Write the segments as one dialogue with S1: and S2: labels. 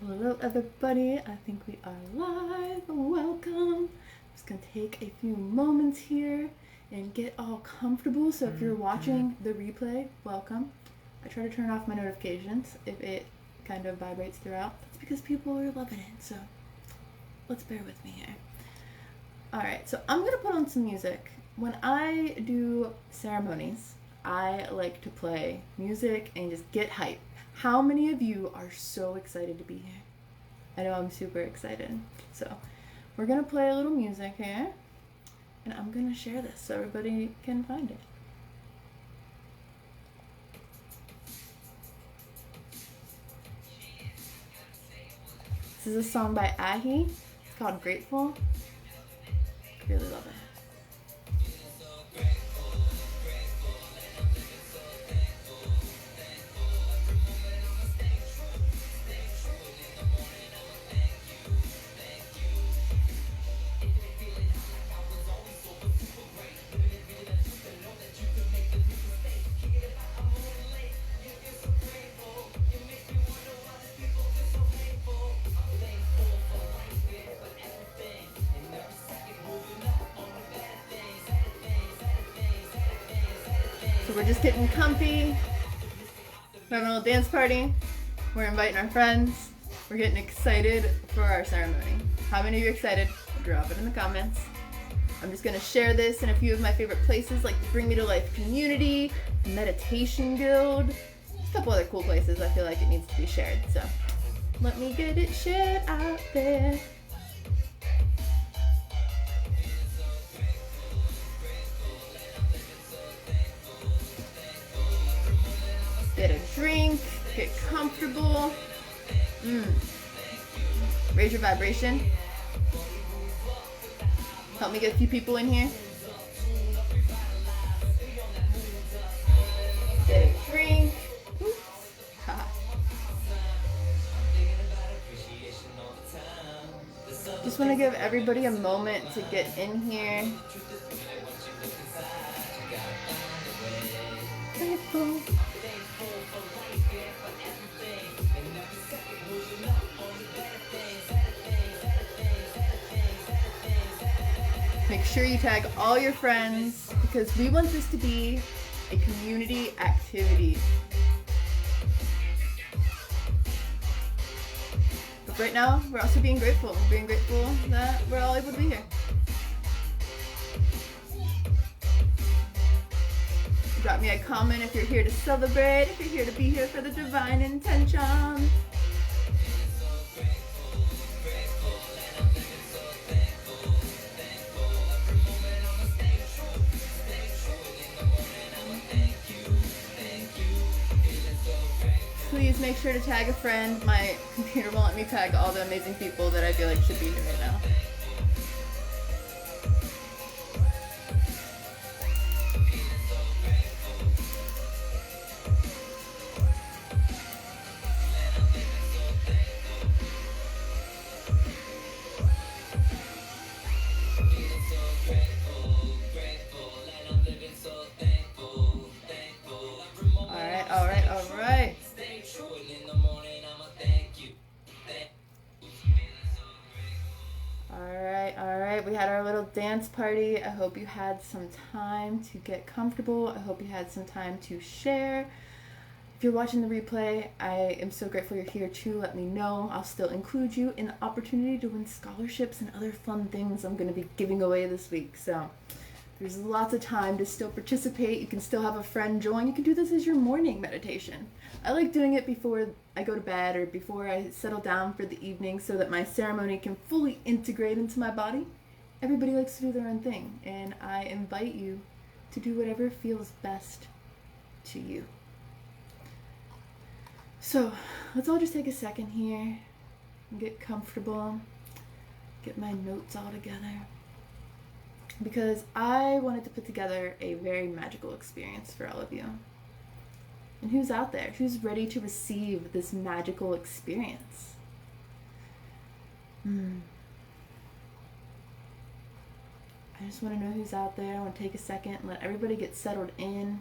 S1: Hello everybody, I think we are live. Welcome. I'm just gonna take a few moments here and get all comfortable. So if you're watching the replay, welcome. I try to turn off my notifications if it kind of vibrates throughout. That's because people are loving it, so let's bear with me here. Alright, so I'm gonna put on some music. When I do ceremonies, I like to play music and just get hype. How many of you are so excited to be here? I know I'm super excited. So we're gonna play a little music here, and I'm gonna share this so everybody can find it. This is a song by Ahee. It's called Grateful. I really love it. So we're just getting comfy. We're having a little dance party. We're inviting our friends. We're getting excited for our ceremony. How many of you are excited? Drop it in the comments. I'm just gonna share this in a few of my favorite places like the Bring Me to Life community, Meditation Guild, a couple other cool places I feel like it needs to be shared. So let me get it shared out there. Get a drink, get comfortable. Raise your vibration. Help me get a few people in here. Get a drink. Just want to give everybody a moment to get in here. Grateful. Make sure you tag all your friends because we want this to be a community activity. But right now, we're also being grateful. We're being grateful that we're all able to be here. Drop me a comment if you're here to celebrate, if you're here to be here for the divine intention. Please make sure to tag a friend. My computer won't let me tag all the amazing people that I feel like should be here right now. All right. All right, we had our little dance party. I hope you had some time to get comfortable. I hope you had some time to share. If you're watching the replay, I am so grateful you're here too. Let me know. I'll still include you in the opportunity to win scholarships and other fun things I'm going to be giving away this week. So there's lots of time to still participate. You can still have a friend join. You can do this as your morning meditation. I like doing it before I go to bed or before I settle down for the evening so that my ceremony can fully integrate into my body. Everybody likes to do their own thing, and I invite you to do whatever feels best to you. So let's all just take a second here and get comfortable, get my notes all together. Because I wanted to put together a very magical experience for all of you. And who's out there? Who's ready to receive this magical experience? I just want to know who's out there. I want to take a second and let everybody get settled in.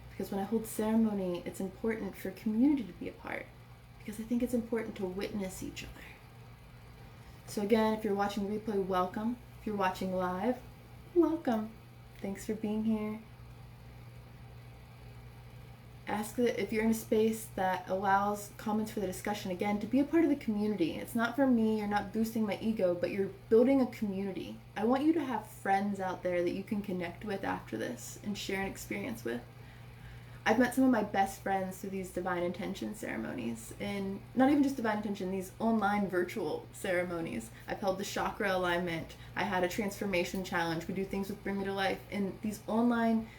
S1: Because when I hold ceremony, it's important for community to be a part. Because I think think it's important to witness each other. So again, if you're watching replay, welcome. If you're watching live, welcome. Thanks for being here. Ask that if you're in a space that allows comments for the discussion, again, to be a part of the community. It's not for me, you're not boosting my ego, but you're building a community. I want you to have friends out there that you can connect with after this and share an experience with. I've met some of my best friends through these divine intention ceremonies, and not even just divine intention, these online virtual ceremonies. I've held the chakra alignment. I had a transformation challenge. We do things with Bring Me to Life. And these online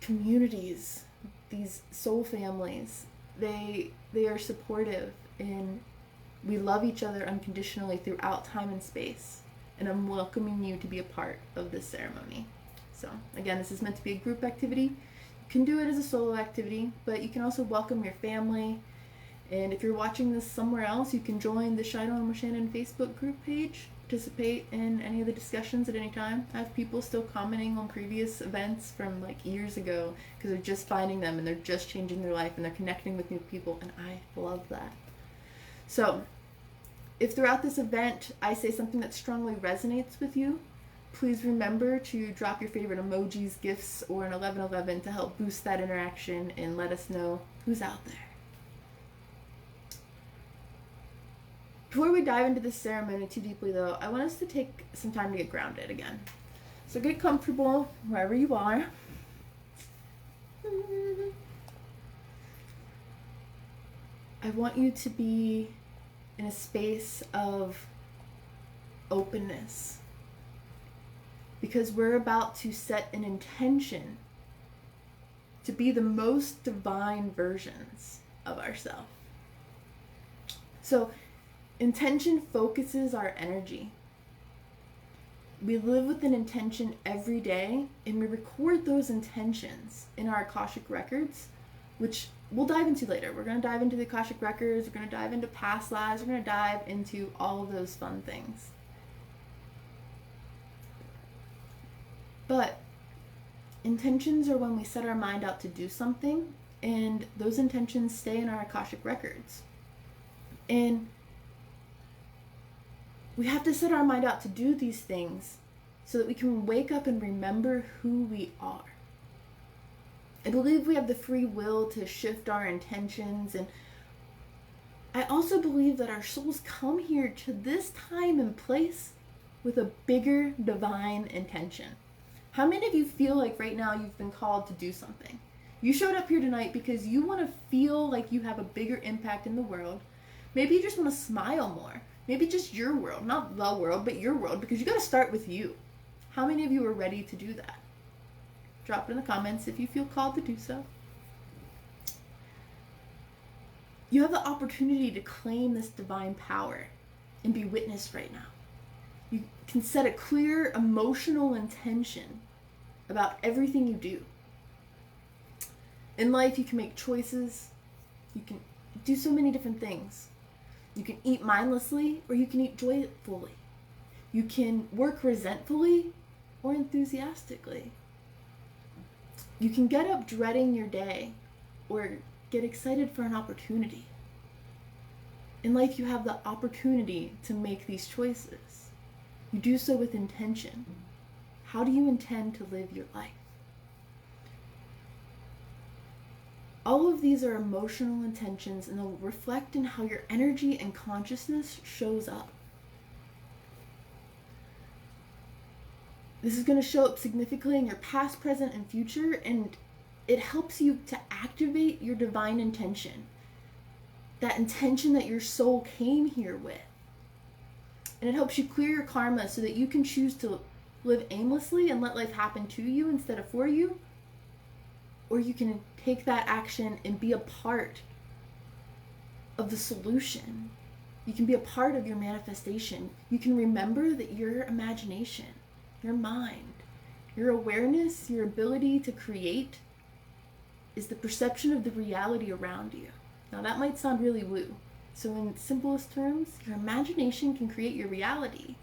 S1: communities, these soul families, they are supportive, and we love each other unconditionally throughout time and space. And I'm welcoming you to be a part of this ceremony. So again, this is meant to be a group activity. You can do it as a solo activity, but you can also welcome your family. And if you're watching this somewhere else, you can join the Shido and Shannon Facebook group page, participate in any of the discussions at any time. I have people still commenting on previous events from like years ago because they're just finding them and they're just changing their life and they're connecting with new people, and I love that. So if throughout this event I say something that strongly resonates with you, please remember to drop your favorite emojis, gifs, or an 1111 to help boost that interaction and let us know who's out there. Before we dive into this ceremony too deeply though, I want us to take some time to get grounded again. So get comfortable wherever you are. I want you to be in a space of openness, because we're about to set an intention to be the most divine versions of ourselves. So intention focuses our energy. We live with an intention every day, and we record those intentions in our Akashic records, which we'll dive into later. We're going to dive into the Akashic records, we're going to dive into past lives, we're going to dive into all of those fun things. But intentions are when we set our mind out to do something, and those intentions stay in our Akashic records. And we have to set our mind out to do these things so that we can wake up and remember who we are. I believe we have the free will to shift our intentions, and I also believe that our souls come here to this time and place with a bigger divine intention. How many of you feel like right now you've been called to do something? You showed up here tonight because you want to feel like you have a bigger impact in the world. Maybe you just want to smile more. Maybe just your world, not the world, but your world, because you got to start with you. How many of you are ready to do that? Drop it in the comments if you feel called to do so. You have the opportunity to claim this divine power and be witnessed right now. You can set a clear emotional intention about everything you do. In life, you can make choices. You can do so many different things. You can eat mindlessly, or you can eat joyfully. You can work resentfully or enthusiastically. You can get up dreading your day or get excited for an opportunity. In life, you have the opportunity to make these choices. You do so with intention. How do you intend to live your life? All of these are emotional intentions, and they'll reflect in how your energy and consciousness shows up. This is going to show up significantly in your past, present, and future, and it helps you to activate your divine intention. That intention that your soul came here with. And it helps you clear your karma so that you can choose to live aimlessly and let life happen to you instead of for you. Or you can take that action and be a part of the solution. You can be a part of your manifestation. You can remember that your imagination, your mind, your awareness, your ability to create is the perception of the reality around you. Now that might sound really woo. So in simplest terms, your imagination can create your reality.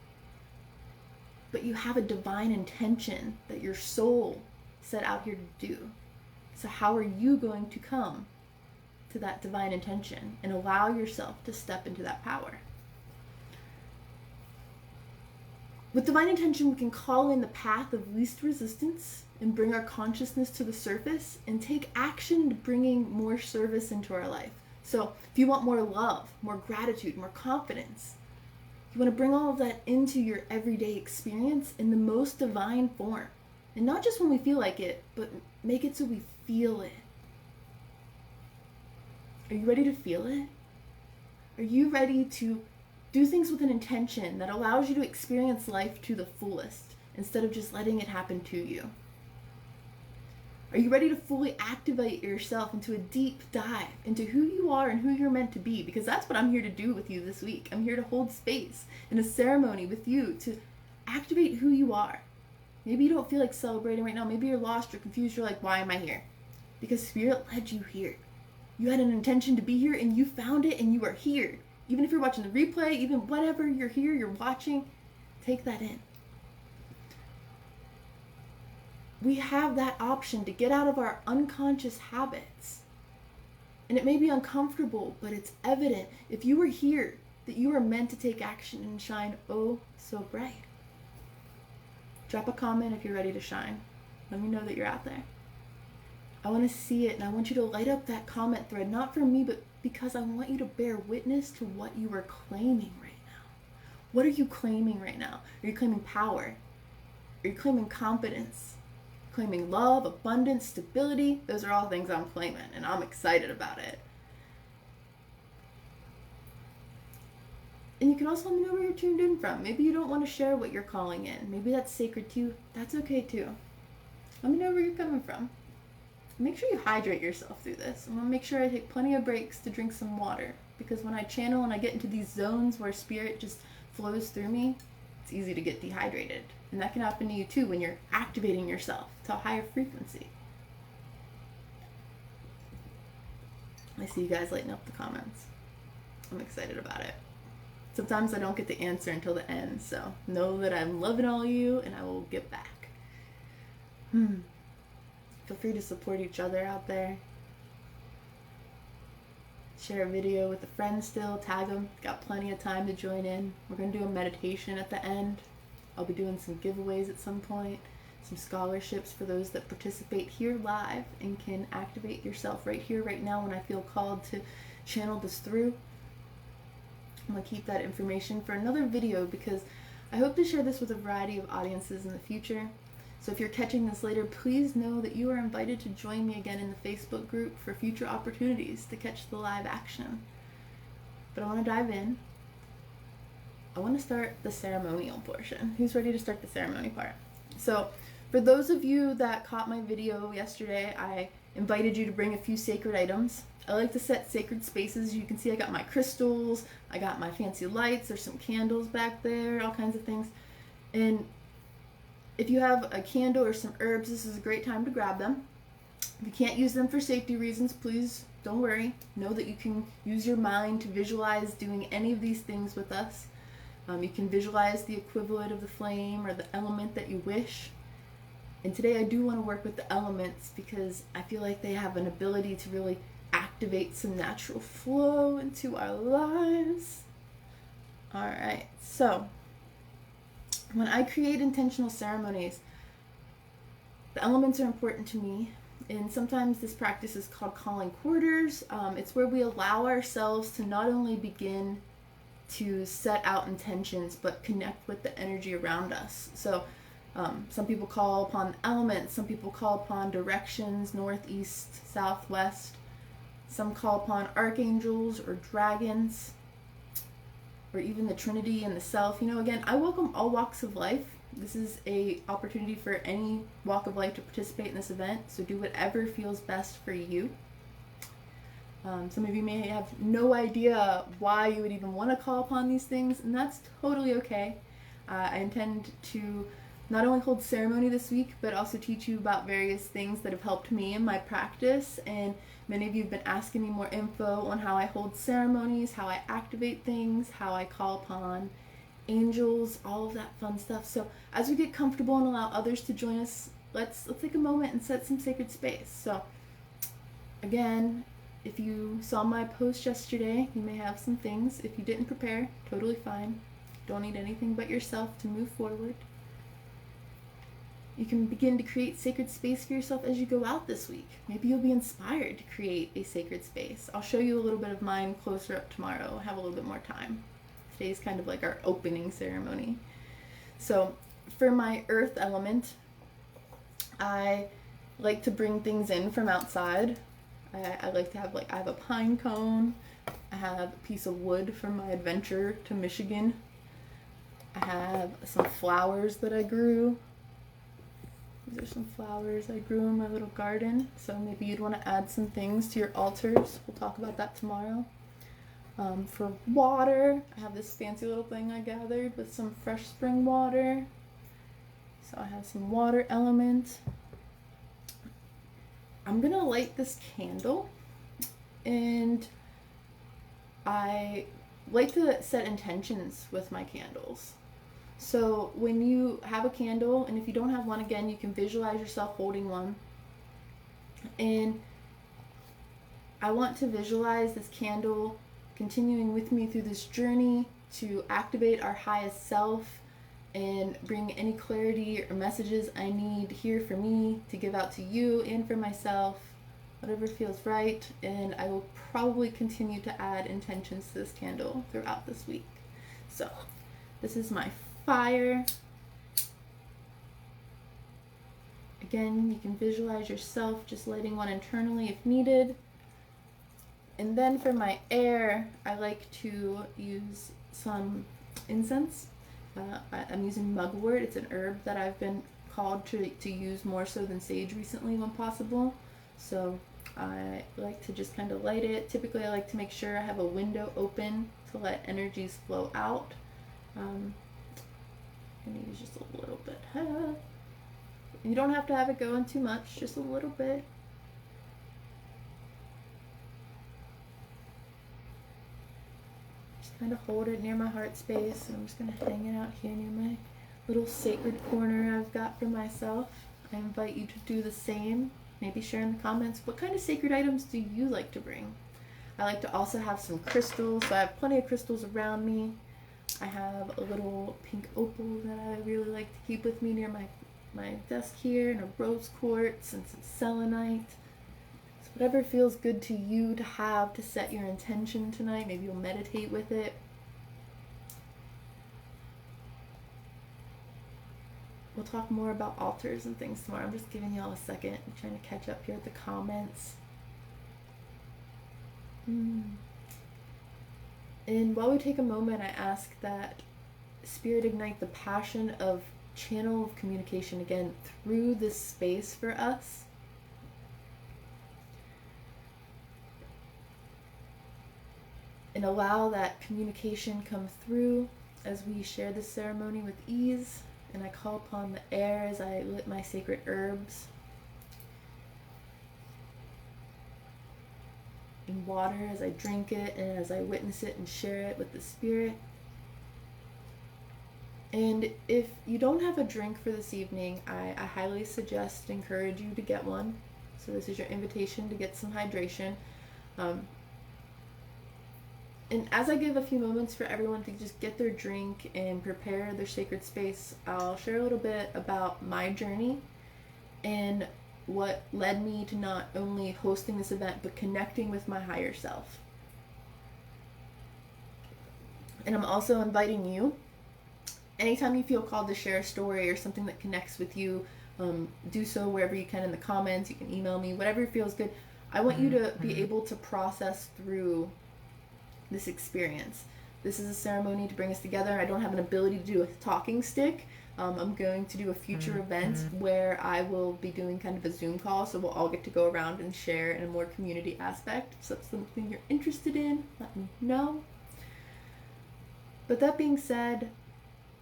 S1: But you have a divine intention that your soul set out here to do. So how are you going to come to that divine intention and allow yourself to step into that power. With divine intention, we can call in the path of least resistance and bring our consciousness to the surface and take action to bringing more service into our life. So if you want more love, more gratitude, more confidence, you want to bring all of that into your everyday experience in the most divine form. And not just when we feel like it, but make it so we feel it. Are you ready to feel it? Are you ready to do things with an intention that allows you to experience life to the fullest instead of just letting it happen to you? Are you ready to fully activate yourself into a deep dive into who you are and who you're meant to be? Because that's what I'm here to do with you this week. I'm here to hold space in a ceremony with you to activate who you are. Maybe you don't feel like celebrating right now. Maybe you're lost or confused. You're like, why am I here? Because Spirit led you here. You had an intention to be here and you found it and you are here. Even if you're watching the replay, even whatever, you're here, you're watching, take that in. We have that option to get out of our unconscious habits. And it may be uncomfortable, but it's evident if you are here that you are meant to take action and shine oh so bright. Drop a comment if you're ready to shine. Let me know that you're out there. I want to see it, and I want you to light up that comment thread, not for me, but because I want you to bear witness to what you are claiming right now. What are you claiming right now? Are you claiming power? Are you claiming confidence? Claiming love, abundance, stability? Those are all things I'm claiming, and I'm excited about it. And you can also let me know where you're tuned in from. Maybe you don't want to share what you're calling in. Maybe that's sacred to you. That's okay too. Let me know where you're coming from. Make sure you hydrate yourself through this. I'm going to make sure I take plenty of breaks to drink some water. Because when I channel and I get into these zones where spirit just flows through me, it's easy to get dehydrated. And that can happen to you too when you're activating yourself to a higher frequency. I see you guys lighting up the comments. I'm excited about it. Sometimes I don't get the answer until the end, so know that I'm loving all of you and I will get back. Feel free to support each other out there. Share a video with a friend still, tag them. Got plenty of time to join in. We're going to do a meditation at the end. I'll be doing some giveaways at some point, some scholarships for those that participate here live and can activate yourself right here, right now when I feel called to channel this through. I'm going to keep that information for another video because I hope to share this with a variety of audiences in the future. So if you're catching this later, please know that you are invited to join me again in the Facebook group for future opportunities to catch the live action. But I want to dive in. I want to start the ceremonial portion. Who's ready to start the ceremony part? So for those of you that caught my video yesterday, I invited you to bring a few sacred items. I like to set sacred spaces. You can see I got my crystals, I got my fancy lights, there's some candles back there, all kinds of things. And if you have a candle or some herbs, this is a great time to grab them. If you can't use them for safety reasons, please don't worry. Know that you can use your mind to visualize doing any of these things with us. You can visualize the equivalent of the flame or the element that you wish. And today I do want to work with the elements because I feel like they have an ability to really activate some natural flow into our lives. All right, so when I create intentional ceremonies, the elements are important to me. And sometimes this practice is called calling quarters. It's where we allow ourselves to not only begin to set out intentions, but connect with the energy around us. So some people call upon elements, some people call upon directions, north, east, south, west. Some call upon archangels or dragons, or even the Trinity and the Self. You know, again, I welcome all walks of life. This is a opportunity for any walk of life to participate in this event, so do whatever feels best for you. Some of you may have no idea why you would even want to call upon these things, and that's totally okay. I intend to not only hold ceremony this week, but also teach you about various things that have helped me in my practice, and many of you have been asking me more info on how I hold ceremonies, how I activate things, how I call upon angels, all of that fun stuff. So as we get comfortable and allow others to join us, let's take a moment and set some sacred space. So again, if you saw my post yesterday, you may have some things. If you didn't prepare, totally fine. Don't need anything but yourself to move forward. You can begin to create sacred space for yourself as you go out this week. Maybe you'll be inspired to create a sacred space. I'll show you a little bit of mine closer up tomorrow. Have a little bit more time. Today's kind of like our opening ceremony. So for my earth element, I like to bring things in from outside. I like to have I have a pine cone. I have a piece of wood from my adventure to Michigan. I have some flowers that I grew. These are some flowers I grew in my little garden. So maybe you'd want to add some things to your altars. We'll talk about that tomorrow. For water, I have this fancy little thing I gathered with some fresh spring water. So I have some water element. I'm going to light this candle. And I like to set intentions with my candles. So when you have a candle, and if you don't have one, again, you can visualize yourself holding one. And I want to visualize this candle continuing with me through this journey to activate our highest self and bring any clarity or messages I need here for me to give out to you and for myself, whatever feels right. And I will probably continue to add intentions to this candle throughout this week. So this is my fire. Again, you can visualize yourself just lighting one internally if needed. And then for my air, I like to use some incense. I'm using mugwort. It's an herb that I've been called to use more so than sage recently when possible. So I like to just kind of light it. Typically, I like to make sure I have a window open to let energies flow out. I'm going to use just a little bit. You don't have to have it going too much, just a little bit. Just kind of hold it near my heart space, and I'm just going to hang it out here near my little sacred corner I've got for myself. I invite you to do the same. Maybe share in the comments, what kind of sacred items do you like to bring? I like to also have some crystals, so I have plenty of crystals around me. I have a little pink opal that I really like to keep with me near my desk here, and a rose quartz and some selenite. So whatever feels good to you to have to set your intention tonight. Maybe you'll meditate with it. We'll talk more about altars and things tomorrow. I'm just giving y'all a second. I'm trying to catch up here with the comments. And while we take a moment, I ask that Spirit ignite the passion of channel of communication again through this space for us. And allow that communication come through as we share this ceremony with ease. And I call upon the air as I lit my sacred herbs. And water as I drink it and as I witness it and share it with the Spirit. And if you don't have a drink for this evening, I highly suggest and encourage you to get one. So this is your invitation to get some hydration. And as I give a few moments for everyone to just get their drink and prepare their sacred space, I'll share a little bit about my journey and what led me to not only hosting this event, but connecting with my higher self. And I'm also inviting you, anytime you feel called to share a story or something that connects with you, do so wherever you can in the comments. You can email me, whatever feels good. I want you to be able to process through this experience. This is a ceremony to bring us together. I don't have an ability to do a talking stick. I'm going to do a future event where I will be doing kind of a Zoom call, so we'll all get to go around and share in a more community aspect. If that's something you're interested in, let me know. But that being said,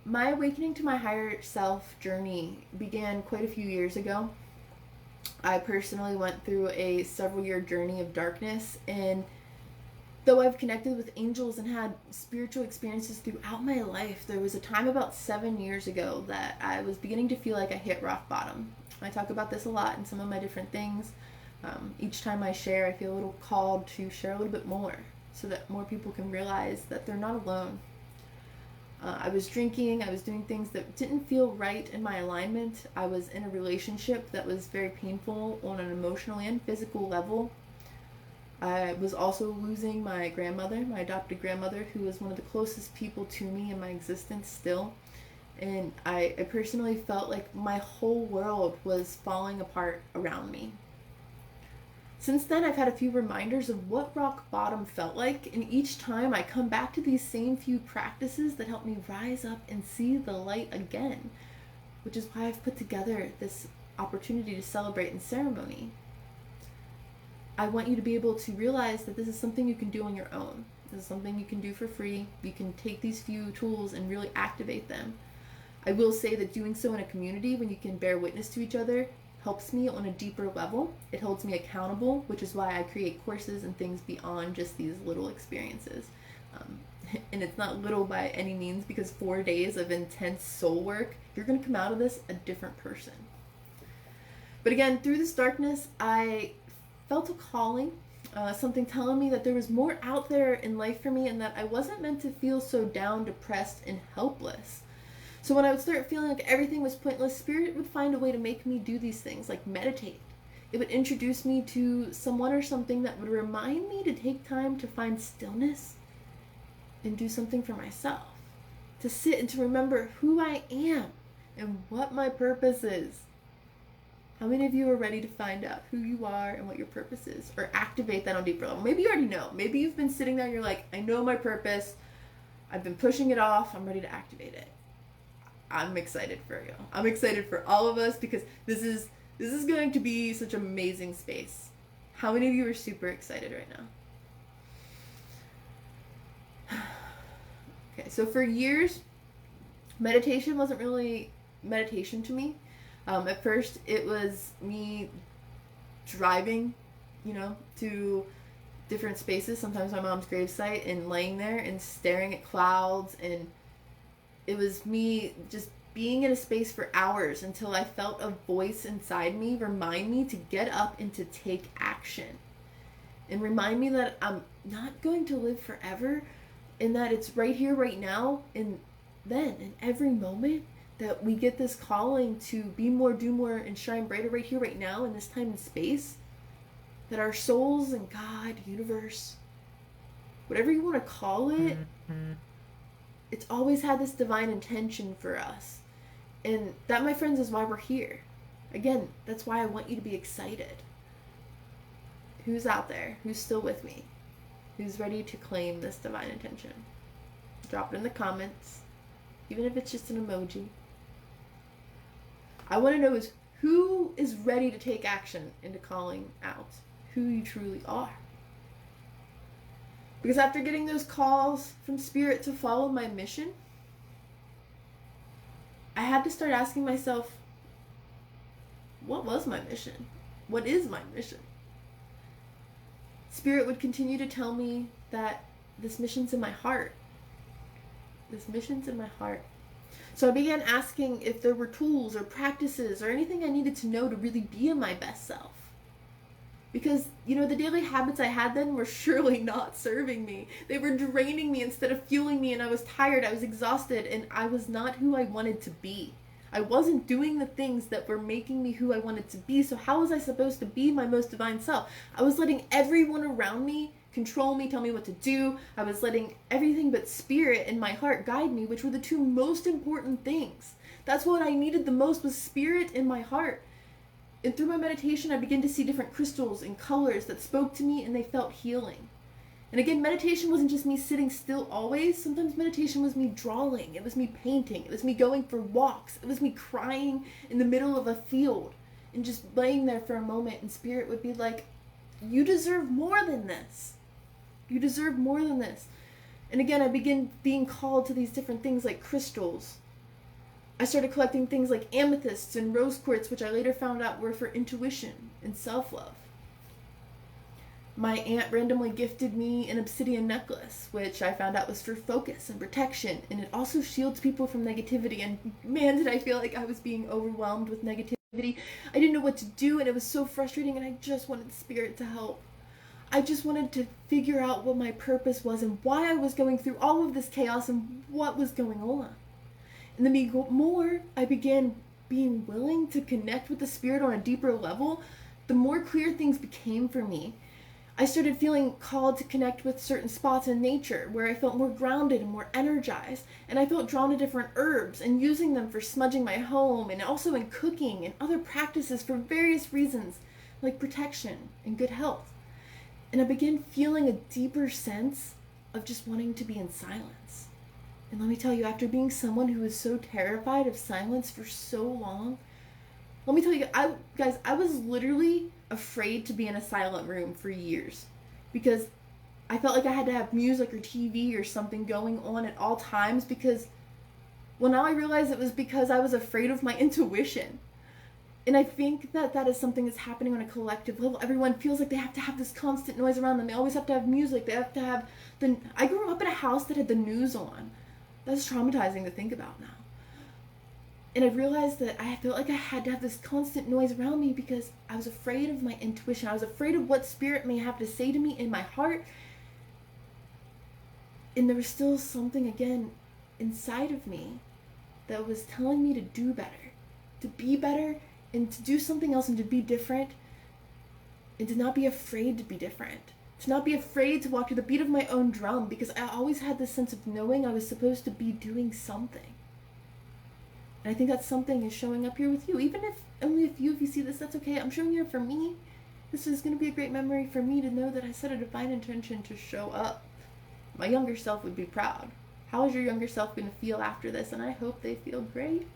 S1: my awakening to my higher self journey began quite a few years ago. I personally went through a several-year journey of darkness, and though I've connected with angels and had spiritual experiences throughout my life, there was a time about 7 years ago that I was beginning to feel like I hit rock bottom. I talk about this a lot in some of my different things, Each time I share, I feel a little called to share a little bit more so that more people can realize that they're not alone. I was drinking, I was doing things that didn't feel right in my alignment. I was in a relationship that was very painful on an emotional and physical level. I was also losing my grandmother, my adopted grandmother, who was one of the closest people to me in my existence still. And I personally felt like my whole world was falling apart around me. Since then, I've had a few reminders of what rock bottom felt like, and each time I come back to these same few practices that help me rise up and see the light again, which is why I've put together this opportunity to celebrate in ceremony. I want you to be able to realize that this is something you can do on your own. This is something you can do for free. You can take these few tools and really activate them. I will say that doing so in a community when you can bear witness to each other helps me on a deeper level. It holds me accountable, which is why I create courses and things beyond just these little experiences. And it's not little by any means, because 4 days of intense soul work, you're going to come out of this a different person. But again, through this darkness, I felt a calling, something telling me that there was more out there in life for me and that I wasn't meant to feel so down, depressed, and helpless. So when I would start feeling like everything was pointless, Spirit would find a way to make me do these things, like meditate. It would introduce me to someone or something that would remind me to take time to find stillness and do something for myself, to sit and to remember who I am and what my purpose is. How many of you are ready to find out who you are and what your purpose is, or activate that on a deeper level? Maybe you already know. Maybe you've been sitting there and you're like, I know my purpose. I've been pushing it off. I'm ready to activate it. I'm excited for you. I'm excited for all of us, because this is going to be such an amazing space. How many of you are super excited right now? Okay, so for years, meditation wasn't really meditation to me. At first, it was me driving, to different spaces, sometimes my mom's gravesite, and laying there and staring at clouds, and it was me just being in a space for hours until I felt a voice inside me remind me to get up and to take action, and remind me that I'm not going to live forever, and that it's right here, right now, and then in every moment that we get this calling to be more, do more, and shine brighter right here, right now, in this time and space, that our souls and God, universe, whatever you want to call it, it's always had this divine intention for us. And that, my friends, is why we're here. Again, that's why I want you to be excited. Who's out there? Who's still with me? Who's ready to claim this divine intention? Drop it in the comments, even if it's just an emoji. I want to know is who is ready to take action into calling out who you truly are. Because after getting those calls from Spirit to follow my mission, I had to start asking myself, what was my mission? What is my mission? Spirit would continue to tell me that this mission's in my heart. This mission's in my heart. So I began asking if there were tools or practices or anything I needed to know to really be in my best self. Because, the daily habits I had then were surely not serving me. They were draining me instead of fueling me, and I was tired, I was exhausted, and I was not who I wanted to be. I wasn't doing the things that were making me who I wanted to be, so how was I supposed to be my most divine self? I was letting everyone around me control me, tell me what to do. I was letting everything but Spirit and my heart guide me, which were the two most important things. That's what I needed the most, was Spirit in my heart. And through my meditation, I began to see different crystals and colors that spoke to me, and they felt healing. And again, meditation wasn't just me sitting still always. Sometimes meditation was me drawing. It was me painting. It was me going for walks. It was me crying in the middle of a field and just laying there for a moment, and Spirit would be like, you deserve more than this. You deserve more than this. And again, I began being called to these different things like crystals. I started collecting things like amethysts and rose quartz, which I later found out were for intuition and self-love. My aunt randomly gifted me an obsidian necklace, which I found out was for focus and protection, and it also shields people from negativity. And man, did I feel like I was being overwhelmed with negativity. I didn't know what to do, and it was so frustrating, and I just wanted Spirit to help. I just wanted to figure out what my purpose was and why I was going through all of this chaos and what was going on. And the more I began being willing to connect with the Spirit on a deeper level, the more clear things became for me. I started feeling called to connect with certain spots in nature where I felt more grounded and more energized, and I felt drawn to different herbs and using them for smudging my home, and also in cooking and other practices for various reasons like protection and good health. And I began feeling a deeper sense of just wanting to be in silence. And let me tell you, after being someone who was so terrified of silence for so long, let me tell you, I was literally afraid to be in a silent room for years because I felt like I had to have music or TV or something going on at all times, because well, now I realize it was because I was afraid of my intuition. And I think that is something that's happening on a collective level. Everyone feels like they have to have this constant noise around them. They always have to have music. They have to have I grew up in a house that had the news on. That's traumatizing to think about now. And I realized that I felt like I had to have this constant noise around me because I was afraid of my intuition. I was afraid of what Spirit may have to say to me in my heart. And there was still something, again, inside of me that was telling me to do better, to be better, and to do something else, and to be different, and to not be afraid to be different. To not be afraid to walk to the beat of my own drum, because I always had this sense of knowing I was supposed to be doing something. And I think that something is showing up here with you. Even if only if you see this, that's okay. I'm showing here for me. This is going to be a great memory for me to know that I set a divine intention to show up. My younger self would be proud. How is your younger self going to feel after this? And I hope they feel great,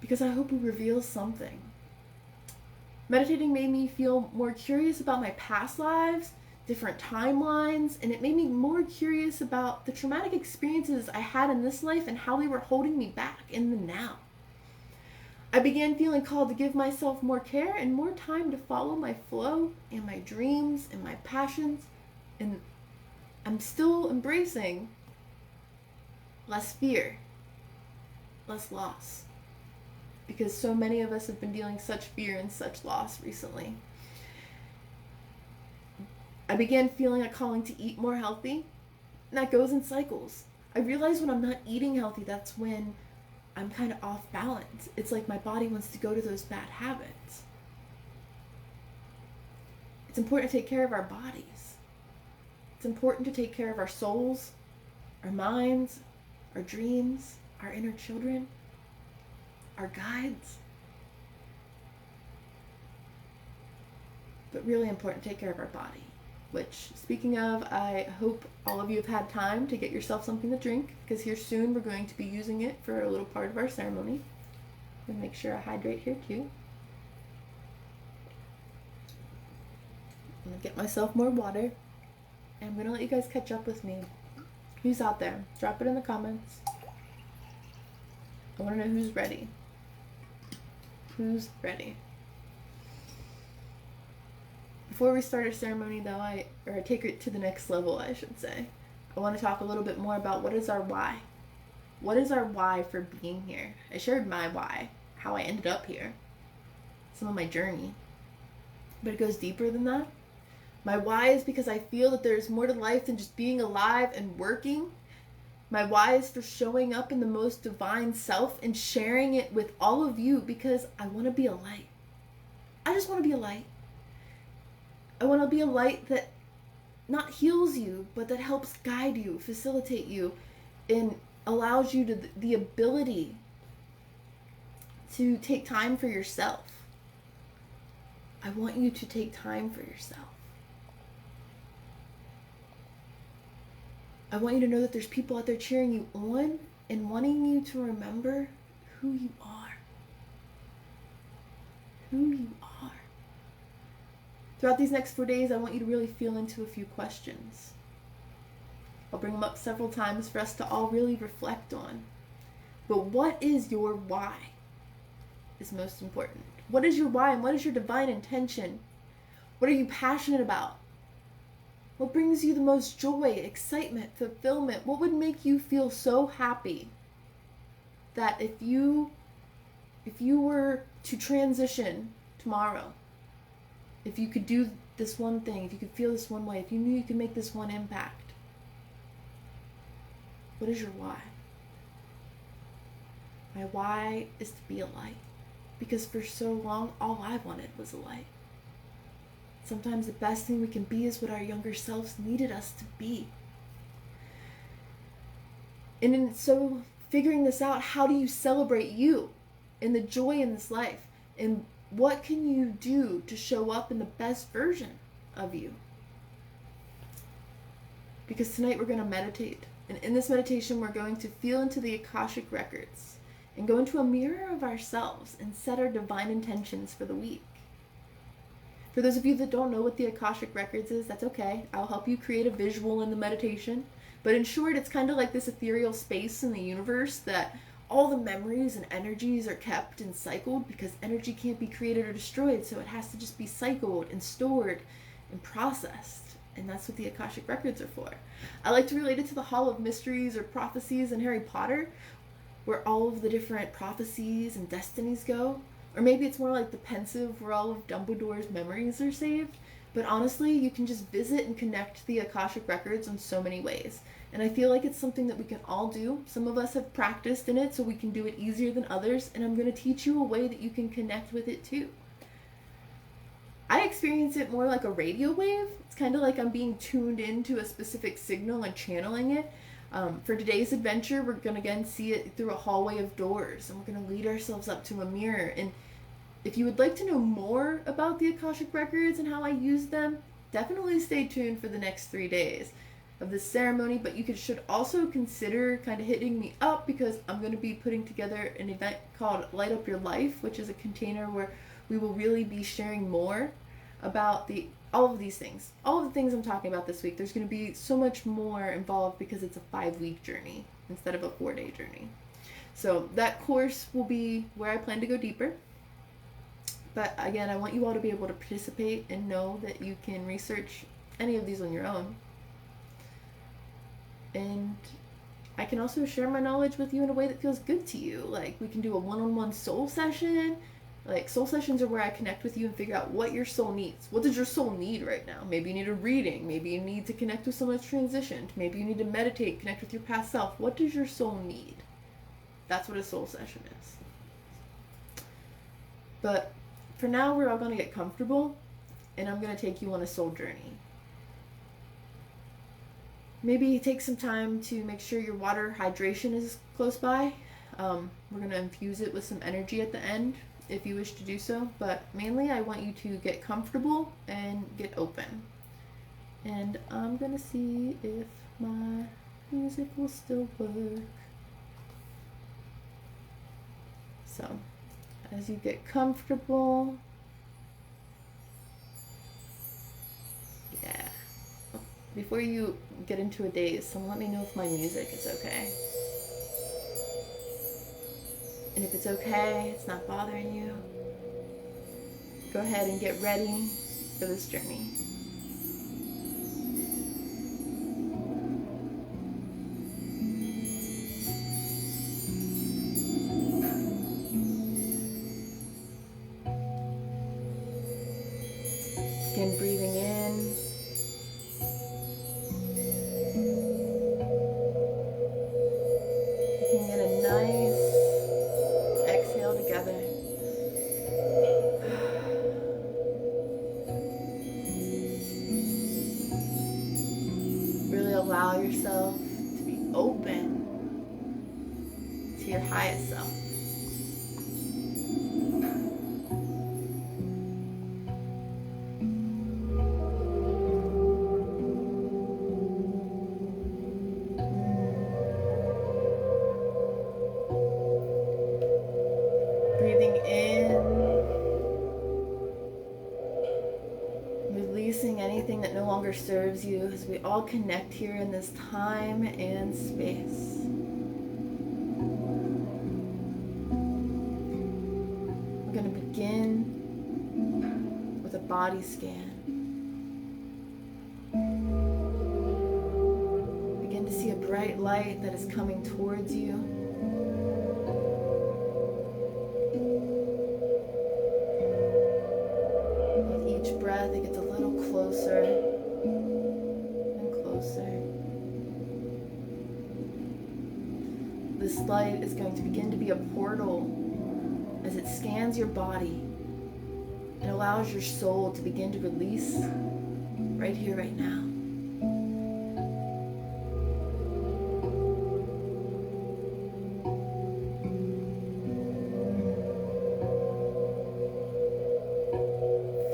S1: because I hope we reveal something. Meditating made me feel more curious about my past lives, different timelines, and it made me more curious about the traumatic experiences I had in this life and how they were holding me back in the now. I began feeling called to give myself more care and more time to follow my flow and my dreams and my passions, and I'm still embracing less fear, less loss, because so many of us have been dealing such fear and such loss recently. I began feeling a calling to eat more healthy, and that goes in cycles. I realize when I'm not eating healthy, that's when I'm kind of off balance. It's like my body wants to go to those bad habits. It's important to take care of our bodies. It's important to take care of our souls, our minds, our dreams, our inner children, our guides. But really important to take care of our body. Which, speaking of, I hope all of you have had time to get yourself something to drink, because here soon we're going to be using it for a little part of our ceremony. I'm going to make sure I hydrate here too. I'm going to get myself more water, and I'm going to let you guys catch up with me. Who's out there? Drop it in the comments. I want to know who's ready. Who's ready? Before we start our ceremony, though, or take it to the next level, I should say, I want to talk a little bit more about what is our why. What is our why for being here? I shared my why, how I ended up here, some of my journey, but it goes deeper than that. My why is because I feel that there's more to life than just being alive and working. My why is for showing up in the most divine self and sharing it with all of you, because I want to be a light. I just want to be a light. I want to be a light that not heals you, but that helps guide you, facilitate you, and allows you to the ability to take time for yourself. I want you to take time for yourself. I want you to know that there's people out there cheering you on and wanting you to remember who you are. Who you are. Throughout these next 4 days, I want you to really feel into a few questions. I'll bring them up several times for us to all really reflect on. But what is your why is most important. What is your why, and what is your divine intention? What are you passionate about? What brings you the most joy, excitement, fulfillment? What would make you feel so happy that if you if you were to transition tomorrow, if you could do this one thing, if you could feel this one way, if you knew you could make this one impact, what is your why? My why is to be a light. Because for so long, all I wanted was a light. Sometimes the best thing we can be is what our younger selves needed us to be. And so figuring this out, how do you celebrate you and the joy in this life? And what can you do to show up in the best version of you? Because tonight we're going to meditate. And in this meditation, we're going to feel into the Akashic records and go into a mirror of ourselves and set our divine intentions for the week. For those of you that don't know what the Akashic records is, that's okay. I'll help you create a visual in the meditation. But in short, it's kind of like this ethereal space in the universe that all the memories and energies are kept and cycled, because energy can't be created or destroyed, so it has to just be cycled and stored and processed. And that's what the Akashic records are for. I like to relate it to the Hall of Mysteries or Prophecies in Harry Potter, where all of the different prophecies and destinies go. Or maybe it's more like the Pensive, where all of Dumbledore's memories are saved. But honestly, you can just visit and connect the Akashic records in so many ways. And I feel like it's something that we can all do. Some of us have practiced in it, so we can do it easier than others. And I'm going to teach you a way that you can connect with it too. I experience it more like a radio wave. It's kind of like I'm being tuned into a specific signal and channeling it. For today's adventure, we're going to again see it through a hallway of doors, and we're going to lead ourselves up to a mirror. And if you would like to know more about the Akashic records and how I use them, definitely stay tuned for the next 3 days of this ceremony. But you should also consider kind of hitting me up, because I'm going to be putting together an event called Light Up Your Life, which is a container where we will really be sharing more about all of these things. All of the things I'm talking about this week. There's going to be so much more involved because it's a 5-week journey instead of a 4-day journey. So that course will be where I plan to go deeper. But again, I want you all to be able to participate and know that you can research any of these on your own. And I can also share my knowledge with you in a way that feels good to you. Like, we can do a one-on-one soul session. Like, soul sessions are where I connect with you and figure out what your soul needs. What does your soul need right now? Maybe you need a reading. Maybe you need to connect with someone that's transitioned. Maybe you need to meditate, connect with your past self. What does your soul need? That's what a soul session is. But for now, we're all going to get comfortable, and I'm going to take you on a soul journey. Maybe take some time to make sure your water hydration is close by. We're going to infuse it with some energy at the end, if you wish to do so. But mainly, I want you to get comfortable and get open. And I'm going to see if my music will still work. So, as you get comfortable, yeah. Before you get into a daze, someone let me know if my music is okay. And if it's okay, it's not bothering you, go ahead and get ready for this journey. Begin breathing in. Taking in a nice exhale together. Really allow yourself to be open to your highest self. Breathing in, releasing anything that no longer serves you as we all connect here in this time and space. We're going to begin with a body scan. Begin to see a bright light that is coming towards you. This light is going to begin to be a portal as it scans your body and allows your soul to begin to release right here, right now.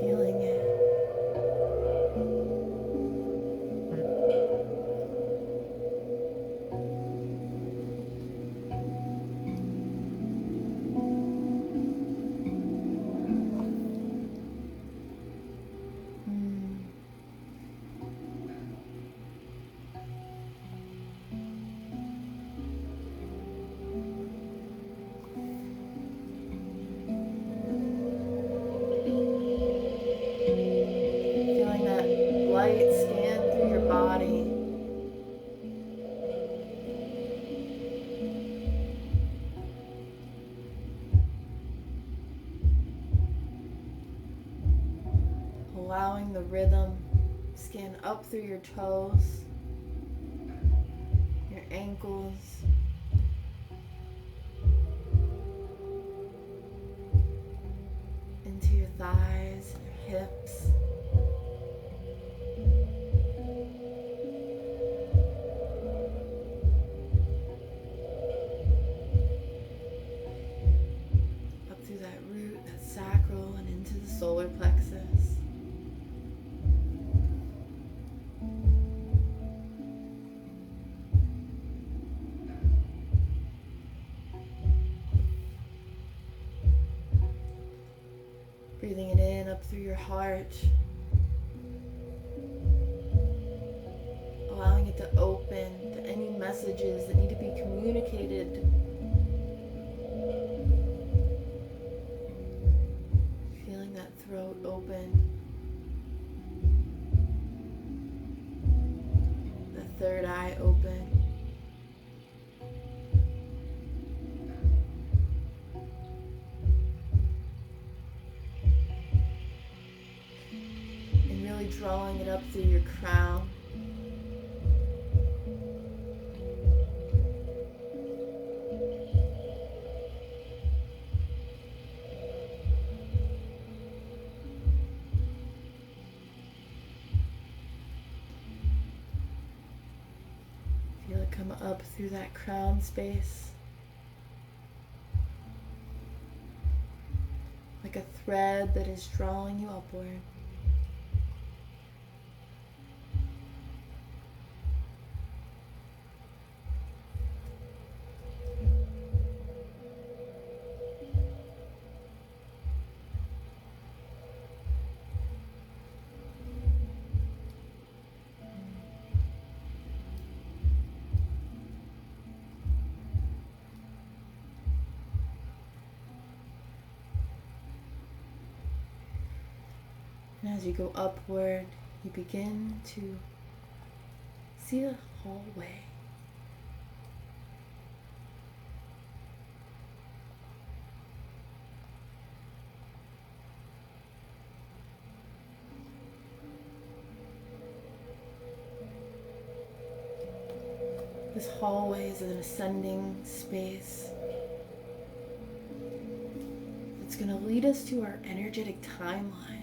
S1: Feeling it. Feeling that light scan through your body. Allowing the rhythm scan up through your toes, your ankles, into your thighs and your hips. Up through that root, that sacral, and into the solar plexus. Breathing it in up through your heart, allowing it to open to any messages that need to be communicated. Feeling that throat open, the third eye open. Drawing it up through your crown. Feel it come up through that crown space. Like a thread that is drawing you upward. And as you go upward, you begin to see a hallway. This hallway is an ascending space. It's going to lead us to our energetic timeline.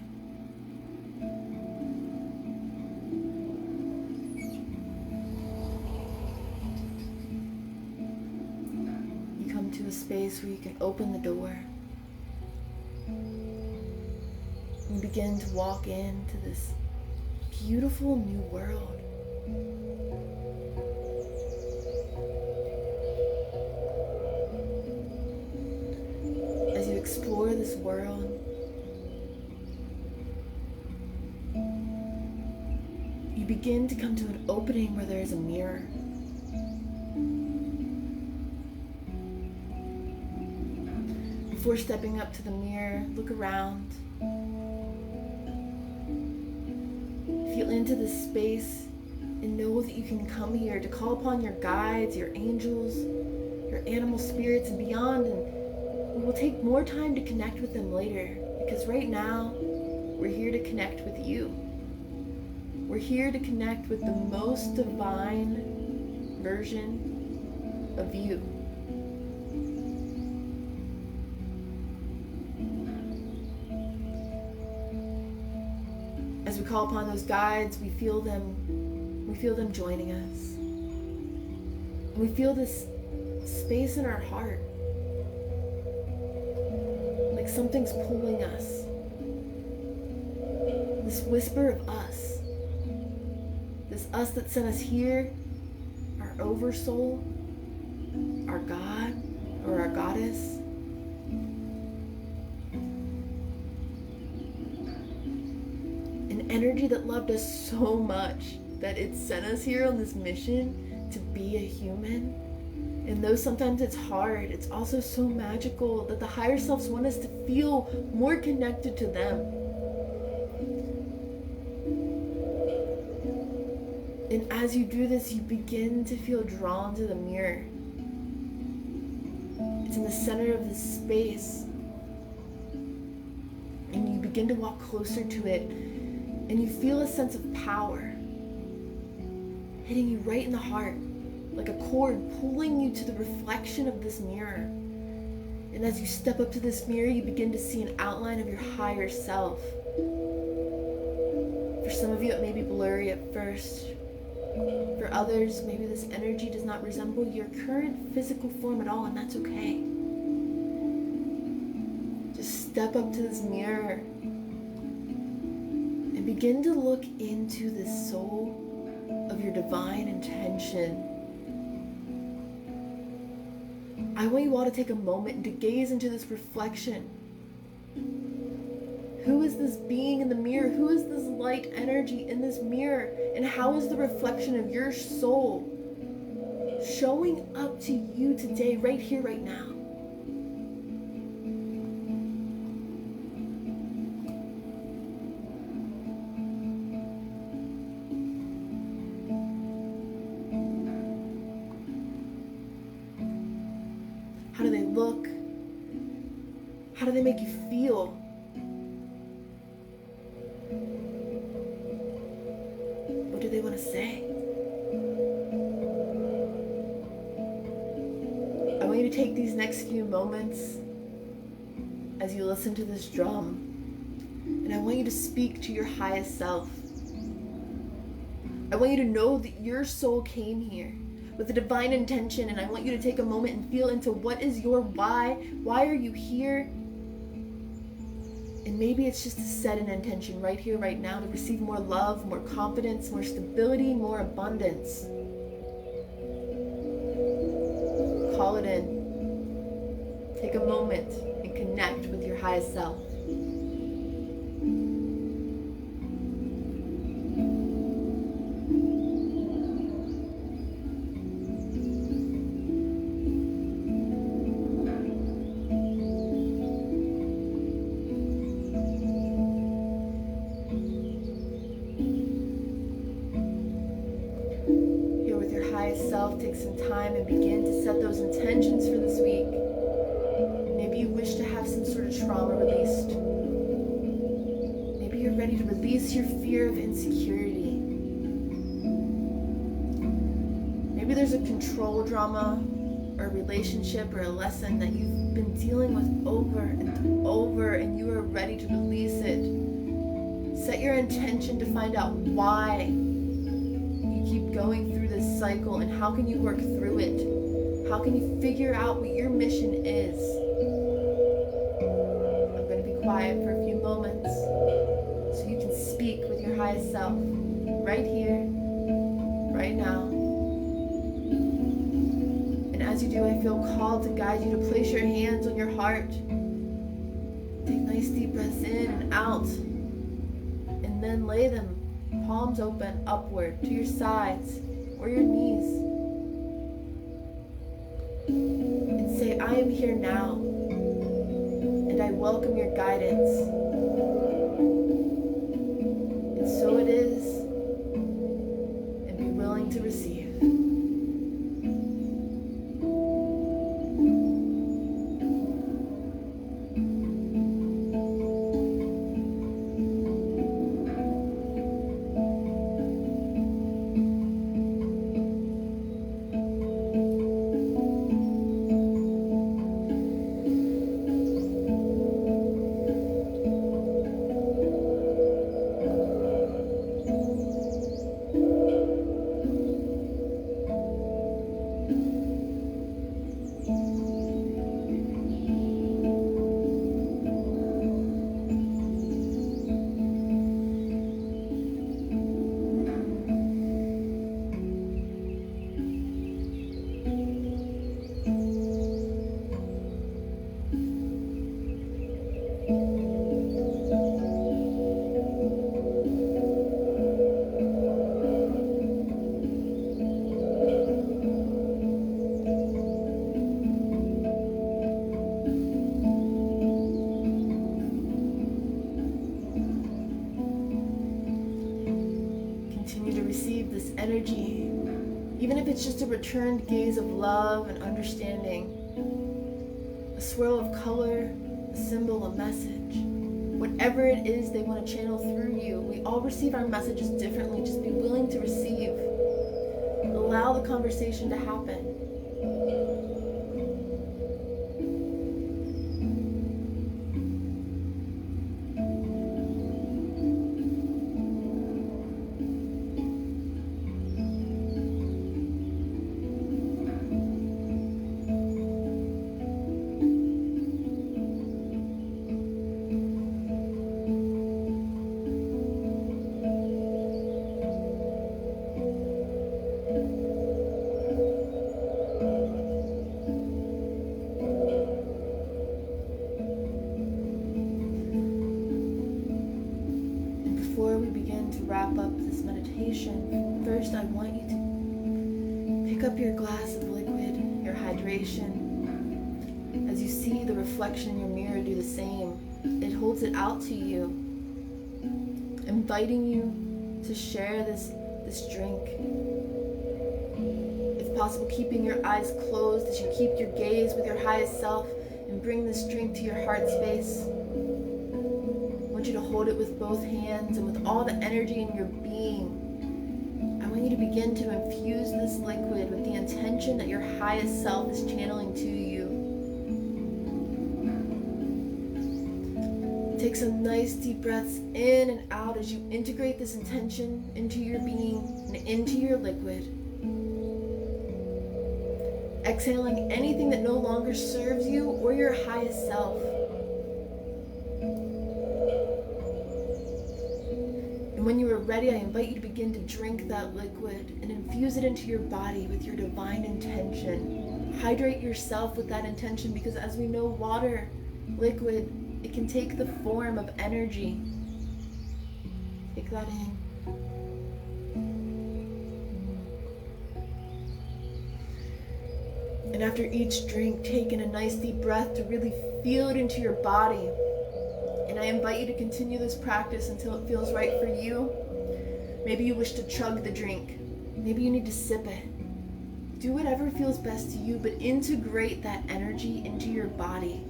S1: To a space where you can open the door and begin to walk into this beautiful new world. As you explore this world, you begin to come to an opening where there is a mirror. Before stepping up to the mirror, look around. Feel into this space and know that you can come here to call upon your guides, your angels, your animal spirits, and beyond. And we will take more time to connect with them later, because right now, we're here to connect with you. We're here to connect with the most divine version of you. call upon those guides, we feel them joining us. And we feel this space in our heart, like something's pulling us. This whisper of us. This us that sent us here, our oversoul, our God or our goddess. An energy that loved us so much that it sent us here on this mission to be a human. And though sometimes it's hard, it's also so magical that the higher selves want us to feel more connected to them. And as you do this, you begin to feel drawn to the mirror. It's in the center of this space. And you begin to walk closer to it. And you feel a sense of power hitting you right in the heart, like a cord pulling you to the reflection of this mirror. And as you step up to this mirror, you begin to see an outline of your higher self. For some of you, it may be blurry at first. For others, maybe this energy does not resemble your current physical form at all, and that's okay. Just step up to this mirror and begin to look into the soul of your divine intention. I want you all to take a moment and to gaze into this reflection. Who is this being in the mirror? Who is this light energy in this mirror? And how is the reflection of your soul showing up to you today, right here, right now? How do they look? How do they make you feel? What do they want to say? I want you to take these next few moments as you listen to this drum, and I want you to speak to your highest self. I want you to know that your soul came here with a divine intention, and I want you to take a moment and feel into what is your why. Why are you here? And maybe it's just to set an intention right here, right now, to receive more love, more confidence, more stability, more abundance. Call it in. Take a moment and connect with your highest self. Self, take some time and begin to set those intentions for this week. Maybe you wish to have some sort of trauma released. Maybe you're ready to release your fear of insecurity. Maybe there's a control drama or a relationship or a lesson that you've been dealing with over and over, and you are ready to release it. Set your intention to find out why you keep going through this cycle, and how can you work through it? How can you figure out what your mission is? I'm going to be quiet for a few moments so you can speak with your highest self right here, right now. And as you do, I feel called to guide you to place your hands on your heart. Take nice deep breaths in and out, and then lay them palms open upward to your sides or your knees, and say, I am here now, and I welcome your guidance. And so it is, and be willing to receive. Even if it's just a returned gaze of love and understanding, a swirl of color, a symbol, a message, whatever it is they want to channel through you. We all receive our messages differently. Just be willing to receive. Allow the conversation to happen. Before we begin to wrap up this meditation, first I want you to pick up your glass of liquid, your hydration. As you see the reflection in your mirror, do the same. It holds it out to you, inviting you to share this drink. If possible, keeping your eyes closed as you keep your gaze with your highest self and bring this drink to your heart space. I want you to hold it with both hands and with all the energy in your being. I want you to begin to infuse this liquid with the intention that your highest self is channeling to you. Take some nice deep breaths in and out as you integrate this intention into your being and into your liquid. Exhaling anything that no longer serves you or your highest self. And when you are ready, I invite you to begin to drink that liquid and infuse it into your body with your divine intention. Hydrate yourself with that intention, because as we know, water, liquid, it can take the form of energy. Take that in. And after each drink, take in a nice deep breath to really feel it into your body. And I invite you to continue this practice until it feels right for you. Maybe you wish to chug the drink. Maybe you need to sip it. Do whatever feels best to you, but integrate that energy into your body.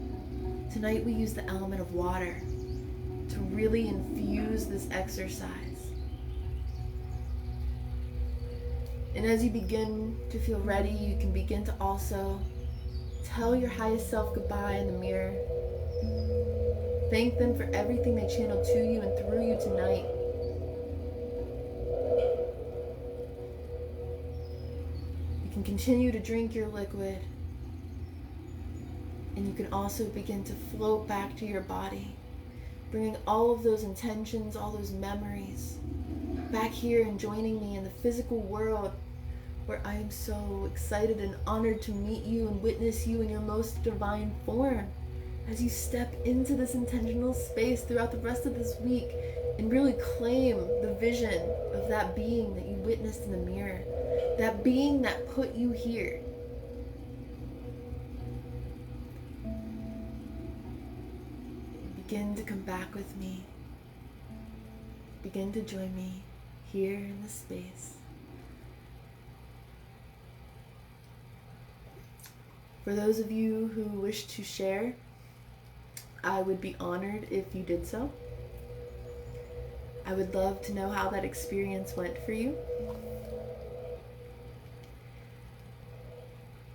S1: Tonight we use the element of water to really infuse this exercise. And as you begin to feel ready, you can begin to also tell your highest self goodbye in the mirror. Thank them for everything they channeled to you and through you tonight. You can continue to drink your liquid, and you can also begin to float back to your body, bringing all of those intentions, all those memories back here and joining me in the physical world, where I am so excited and honored to meet you and witness you in your most divine form. As you step into this intentional space throughout the rest of this week and really claim the vision of that being that you witnessed in the mirror, that being that put you here. Begin to come back with me. Begin to join me here in this space. For those of you who wish to share, I would be honored if you did so. I would love to know how that experience went for you.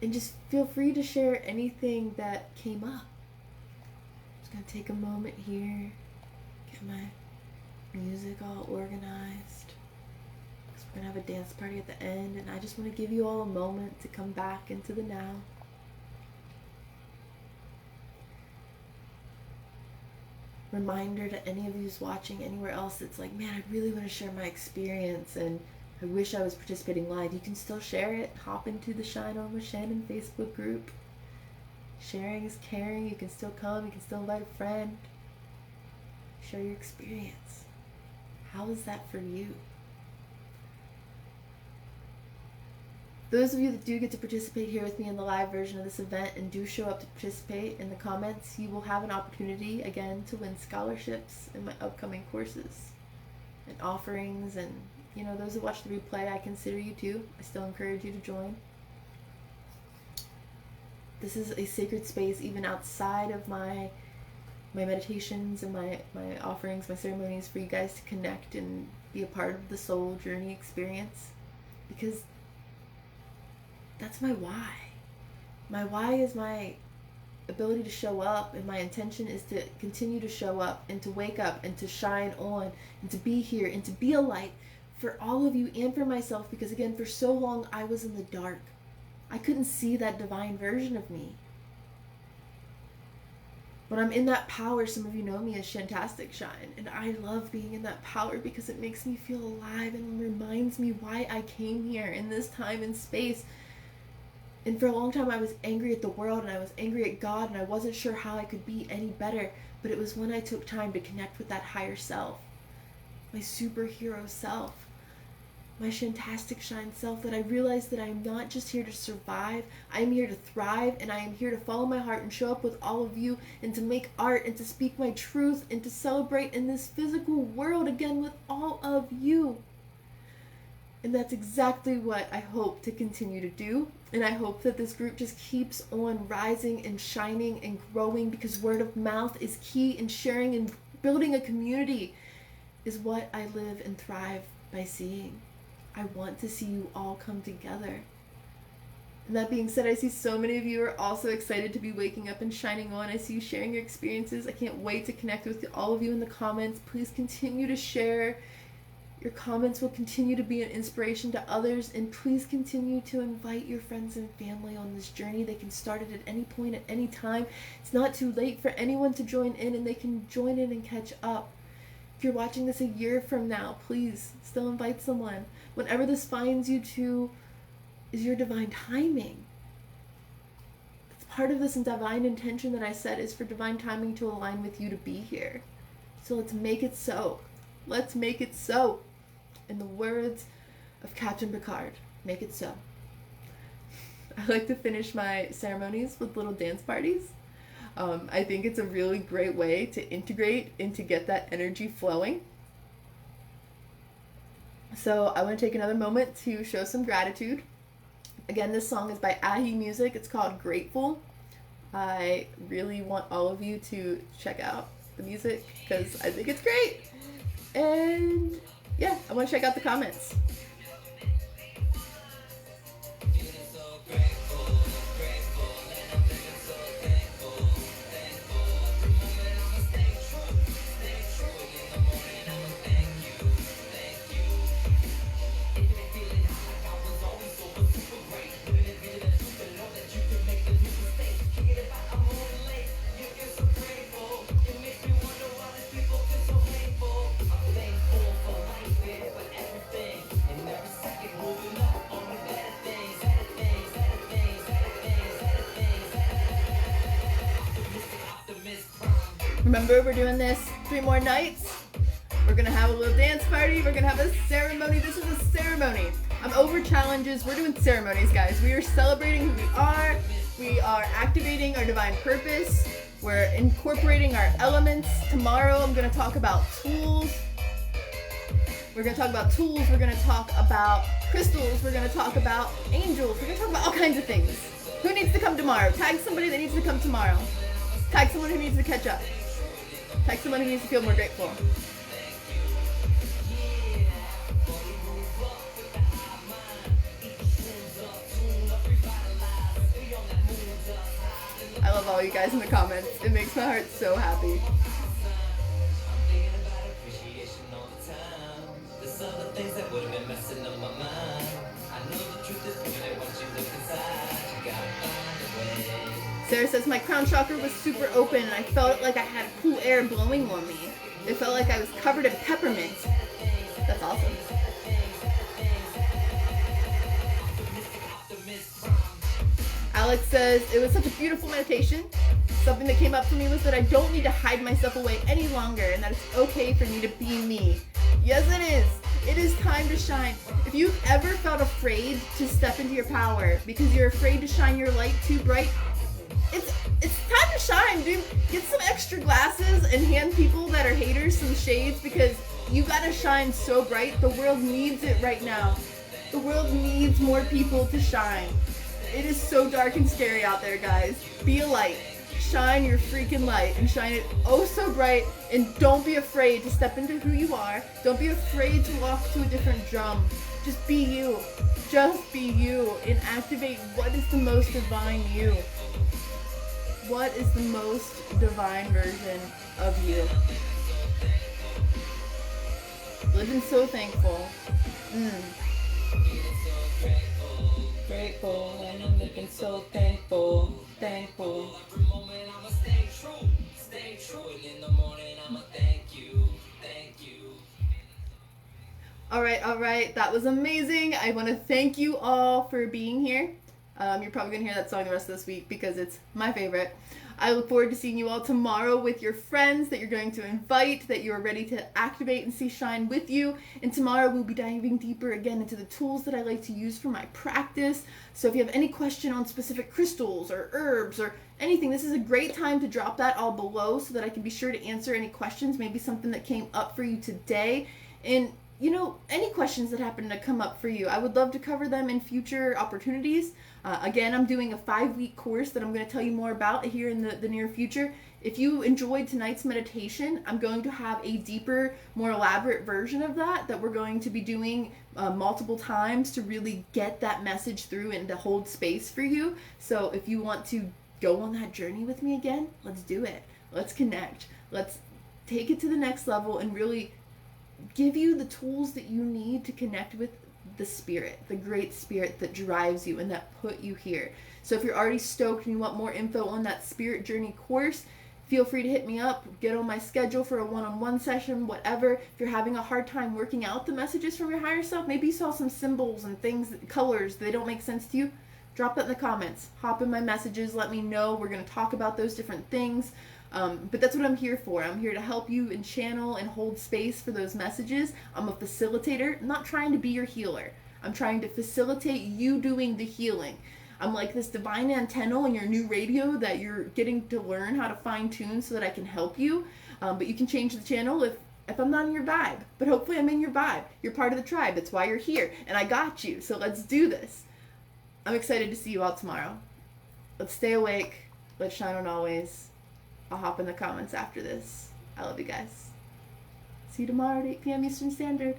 S1: And just feel free to share anything that came up. I'm just going to take a moment here, get my music all organized, because we're going to have a dance party at the end, and I just want to give you all a moment to come back into the now. Reminder to any of you who's watching anywhere else that's like, man, I really want to share my experience and I wish I was participating live. You can still share it. Hop into the Shine On with Shannon Facebook group. Sharing is caring. You can still come. You can still invite a friend. Share your experience. How is that for you? Those of you that do get to participate here with me in the live version of this event and do show up to participate in the comments, you will have an opportunity again to win scholarships in my upcoming courses and offerings and you know, those who watch the replay, I consider you too. I still encourage you to join. This is a sacred space even outside of my meditations and my offerings, my ceremonies, for you guys to connect and be a part of the soul journey experience, because that's my why. My why is my ability to show up, and my intention is to continue to show up and to wake up and to shine on and to be here and to be a light for all of you and for myself, because again, for so long I was in the dark. I couldn't see that divine version of me. When I'm in that power, some of you know me as Shantastic Shine, and I love being in that power because it makes me feel alive and reminds me why I came here in this time and space. And for a long time I was angry at the world, and I was angry at God, and I wasn't sure how I could be any better, but it was when I took time to connect with that higher self, my superhero self, my Shantastic Shine self, that I realized that I'm not just here to survive, I'm here to thrive, and I am here to follow my heart and show up with all of you and to make art and to speak my truth and to celebrate in this physical world again with all of you. And that's exactly what I hope to continue to do. And I hope that this group just keeps on rising and shining and growing, because word of mouth is key, and sharing and building a community is what I live and thrive by seeing. I want to see you all come together. And that being said, I see so many of you are also excited to be waking up and shining on. I see you sharing your experiences. I can't wait to connect with all of you in the comments. Please continue to share. Your comments will continue to be an inspiration to others, and please continue to invite your friends and family on this journey. They can start it at any point, at any time. It's not too late for anyone to join in, and they can join in and catch up. If you're watching this a year from now, please still invite someone. Whenever this finds you to is your divine timing. It's part of this divine intention that I said is for divine timing to align with you to be here. So let's make it so. Let's make it so. In the words of Captain Picard, make it so. I like to finish my ceremonies with little dance parties. I think it's a really great way to integrate and to get that energy flowing. So I want to take another moment to show some gratitude. Again, this song is by Ahee Music. It's called Grateful. I really want all of you to check out the music because I think it's great. And yeah, I want to check out the comments. Remember, we're doing this 3 more nights. We're going to have a little dance party. We're going to have a ceremony. This is a ceremony. I'm over challenges. We're doing ceremonies, guys. We are celebrating who we are. We are activating our divine purpose. We're incorporating our elements. Tomorrow, I'm going to talk about tools. We're going to talk about tools. We're going to talk about crystals. We're going to talk about angels. We're going to talk about all kinds of things. Who needs to come tomorrow? Tag somebody that needs to come tomorrow. Tag someone who needs to catch up. Tag someone who needs to feel more grateful. I love all you guys in the comments. It makes my heart so happy. Sarah says, my crown chakra was super open and I felt like I had cool air blowing on me. It felt like I was covered in peppermint. That's awesome. Alex says, it was such a beautiful meditation. Something that came up for me was that I don't need to hide myself away any longer and that it's okay for me to be me. Yes, it is. It is time to shine. If you've ever felt afraid to step into your power because you're afraid to shine your light too bright, it's time to shine, dude. Get some extra glasses and hand people that are haters some shades, because You gotta shine so bright. The world needs it right now. The world needs more people to shine. It is so dark and scary out there, guys. Be a light. Shine your freaking light and shine it oh so bright, and don't be afraid to step into who you are. Don't be afraid to walk to a different drum. Just be you. Just be you and activate what is the most divine you. What is the most divine version of you? Living so thankful. Grateful, and I'm living so thankful. Thankful. Stay true, and in the morning I'ma thank you. All right. That was amazing. I want to thank you all for being here. You're probably going to hear that song the rest of this week because it's my favorite. I look forward to seeing you all tomorrow with your friends that you're going to invite, that you're ready to activate and see shine with you. And tomorrow we'll be diving deeper again into the tools that I like to use for my practice. So if you have any question on specific crystals or herbs or anything, this is a great time to drop that all below so that I can be sure to answer any questions, maybe something that came up for you today. And any questions that happen to come up for you, I would love to cover them in future opportunities. Again, I'm doing a 5-week course that I'm going to tell you more about here in the near future. If you enjoyed tonight's meditation, I'm going to have a deeper, more elaborate version of that we're going to be doing multiple times to really get that message through and to hold space for you. So if you want to go on that journey with me again, let's do it. Let's connect. Let's take it to the next level and really give you the tools that you need to connect with the spirit, the great spirit that drives you and that put you here. So if you're already stoked and you want more info on that spirit journey course, feel free to hit me up, get on my schedule for a one-on-one session, whatever. If you're having a hard time working out the messages from your higher self, maybe you saw some symbols and things, colors, they don't make sense to you, drop that in the comments. Hop in my messages, let me know. We're going to talk about those different things. But that's what I'm here for. I'm here to help you and channel and hold space for those messages. I'm a facilitator. I'm not trying to be your healer. I'm trying to facilitate you doing the healing. I'm like this divine antenna on your new radio that you're getting to learn how to fine tune so that I can help you. But you can change the channel if I'm not in your vibe. But hopefully I'm in your vibe. You're part of the tribe. That's why you're here. And I got you. So let's do this. I'm excited to see you all tomorrow. Let's stay awake. Let's shine on always. I'll hop in the comments after this. I love you guys. See you tomorrow at 8 p.m. Eastern Standard.